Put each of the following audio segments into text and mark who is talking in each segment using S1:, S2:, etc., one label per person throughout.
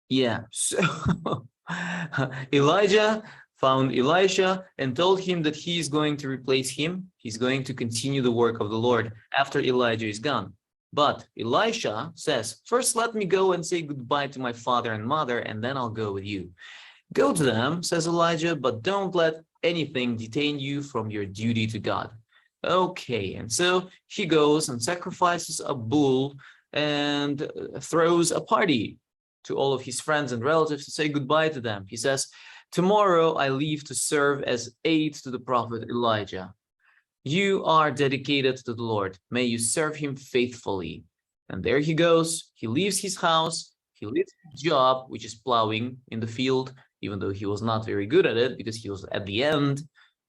S1: Yeah, so Elijah found Elisha and told him that he is going to replace him. He's going to continue the work of the Lord after Elijah is gone. But Elisha says, first let me go and say goodbye to my father and mother, and then I'll go with you. Go to them, says Elijah, but don't let anything detain you from your duty to God. Okay, and so he goes and sacrifices a bull and throws a party to all of his friends and relatives to say goodbye to them. He says, tomorrow I leave to serve as aide to the prophet Elijah. You are dedicated to the Lord. May you serve him faithfully. And there he goes. He leaves his house. He leaves his job, which is plowing in the field, even though he was not very good at it because he was at the end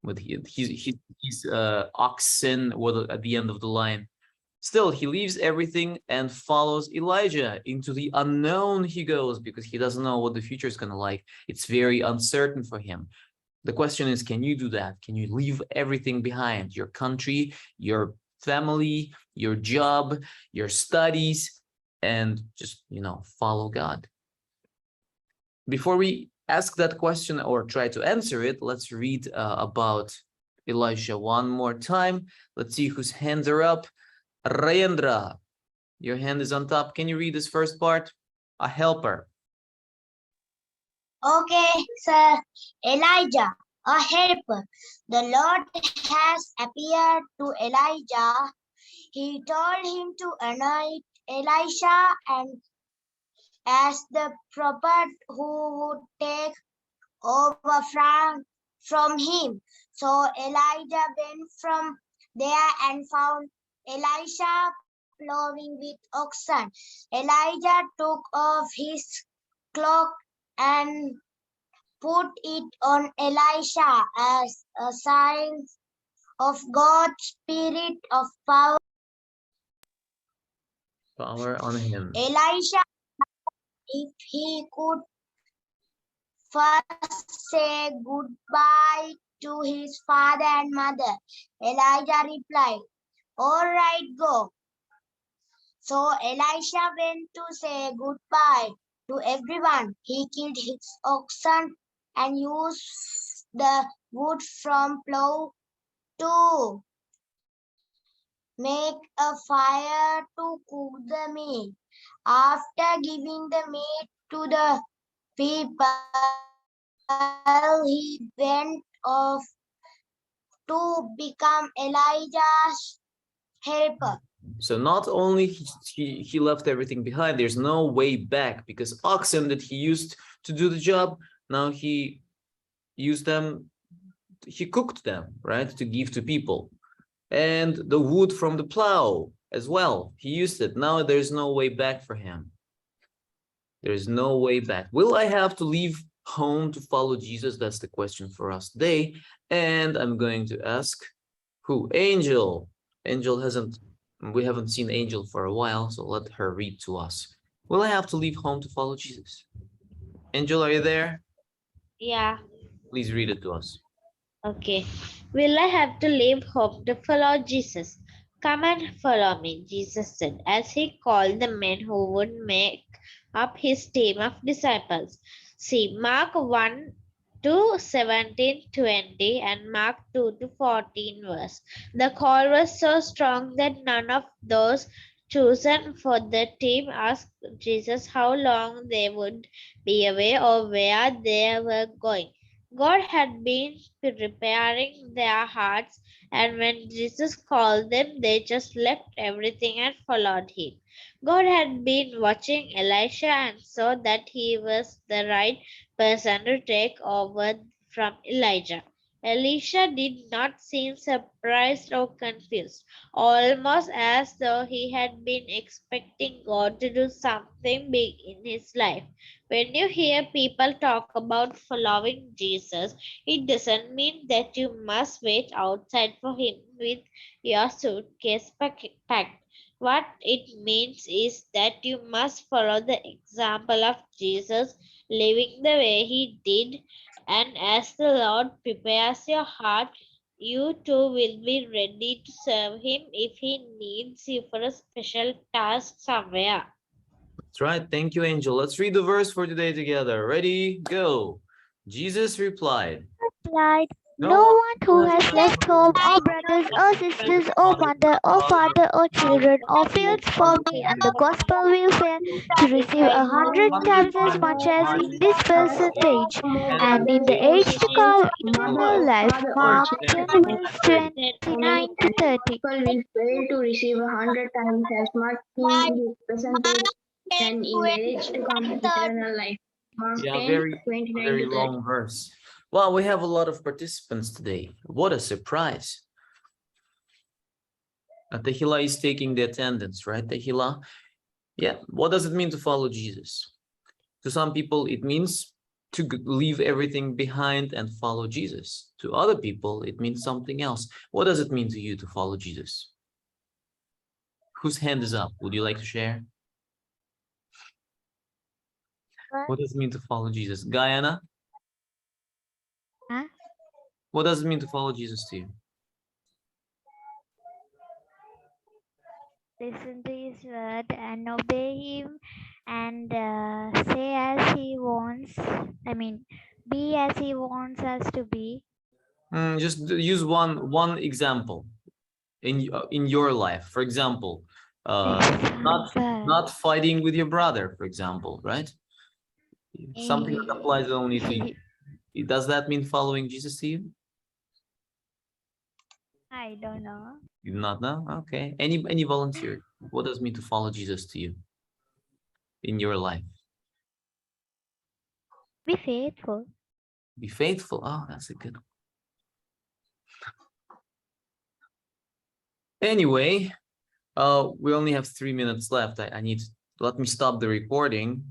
S1: with his oxen were at the end of the line. Still, he leaves everything and follows Elijah. Into the unknown he goes because he doesn't know what the future is going to like. It's very uncertain for him. The question is, can you do that? Can you leave everything behind? Your country, your family, your job, your studies, and just, follow God. Before we ask that question or try to answer it, let's read about Elisha one more time. Let's see whose hands are up. Rayendra, your hand is on top. Can you read this first part? A helper.
S2: Okay, sir. Elijah, a helper. The Lord has appeared to Elijah. He told him to anoint Elisha and as the prophet who would take over from him. So Elijah went from there and found Elisha plowing with oxen. Elijah took off his cloak and put it on Elisha as a sign of God's spirit of power.
S1: Power on him.
S2: Elisha, if he could first say goodbye to his father and mother. Elijah replied, all right, go. So Elisha went to say goodbye to everyone. He killed his oxen and used the wood from plow to make a fire to cook the meat. After giving the meat to the people, he went off to become Elijah's helper.
S1: So not only he left everything behind, there's no way back because oxen that he used to do the job, now he used them, he cooked them, right, to give to people. And the wood from the plow as well, he used it. Now there's no way back for him. There's no way back. Will I have to leave home to follow Jesus? That's the question for us today. And I'm going to ask who? Angel. Angel we haven't seen Angel for a while, so let her read to us. Will I have to leave home to follow Jesus? Angel, are you there?
S3: Yeah,
S1: Please read it to us.
S3: okay. Will I have to leave home to follow Jesus? Come and follow me, Jesus said, as he called the men who would make up his team of disciples. See, Mark 1 to 17:20 and Mark 2 to 14 verse. The call was so strong that none of those chosen for the team asked Jesus how long they would be away or where they were going. God had been preparing their hearts, and when Jesus called them, they just left everything and followed him. God had been watching Elisha and saw that he was the right person to take over from Elijah. Elisha did not seem surprised or confused, almost as though he had been expecting God to do something big in his life. When you hear people talk about following Jesus, it doesn't mean that you must wait outside for him with your suitcase packed. What it means is that you must follow the example of Jesus, living the way he did, and as the Lord prepares your heart, you too will be ready to serve him if he needs you for a special task somewhere.
S1: That's right. Thank you, Angel. Let's read the verse for today together. Ready? Go. Jesus replied,
S4: Replied,
S1: "No
S4: no
S1: one
S4: one who has left home or brothers or sisters or mother or father or children or fields for me and the gospel will fail to receive 100 times as much as in this present age and in the age to come eternal life. Mark 10 verse 29 to 30.
S5: People will fail to receive 100 times as much in the present age and in the age to come eternal life. Mark
S1: Yeah,
S5: 10,
S1: very
S5: 29 to 30.
S1: long verse. Wow, we have a lot of participants today. What a surprise. Tehila is taking the attendance, right, Tehila? Yeah, what does it mean to follow Jesus? To some people, it means to leave everything behind and follow Jesus. To other people, it means something else. What does it mean to you to follow Jesus? Whose hand is up? Would you like to share? What does it mean to follow Jesus? Guyana?
S4: Huh?
S1: What does it mean to follow Jesus to you?
S4: Listen to his word and obey him and say as he wants. Be as he wants us to be.
S1: Just use one example in your life. For example, not fighting with your brother, for example, right? Something that applies only to you. Does that mean following Jesus to you?
S4: I don't know.
S1: You do not know? Okay. Any volunteer? What does it mean to follow Jesus to you in your life?
S4: Be faithful.
S1: Be faithful. Oh, that's a good one. Anyway, we only have 3 minutes left. I need, let me stop the recording.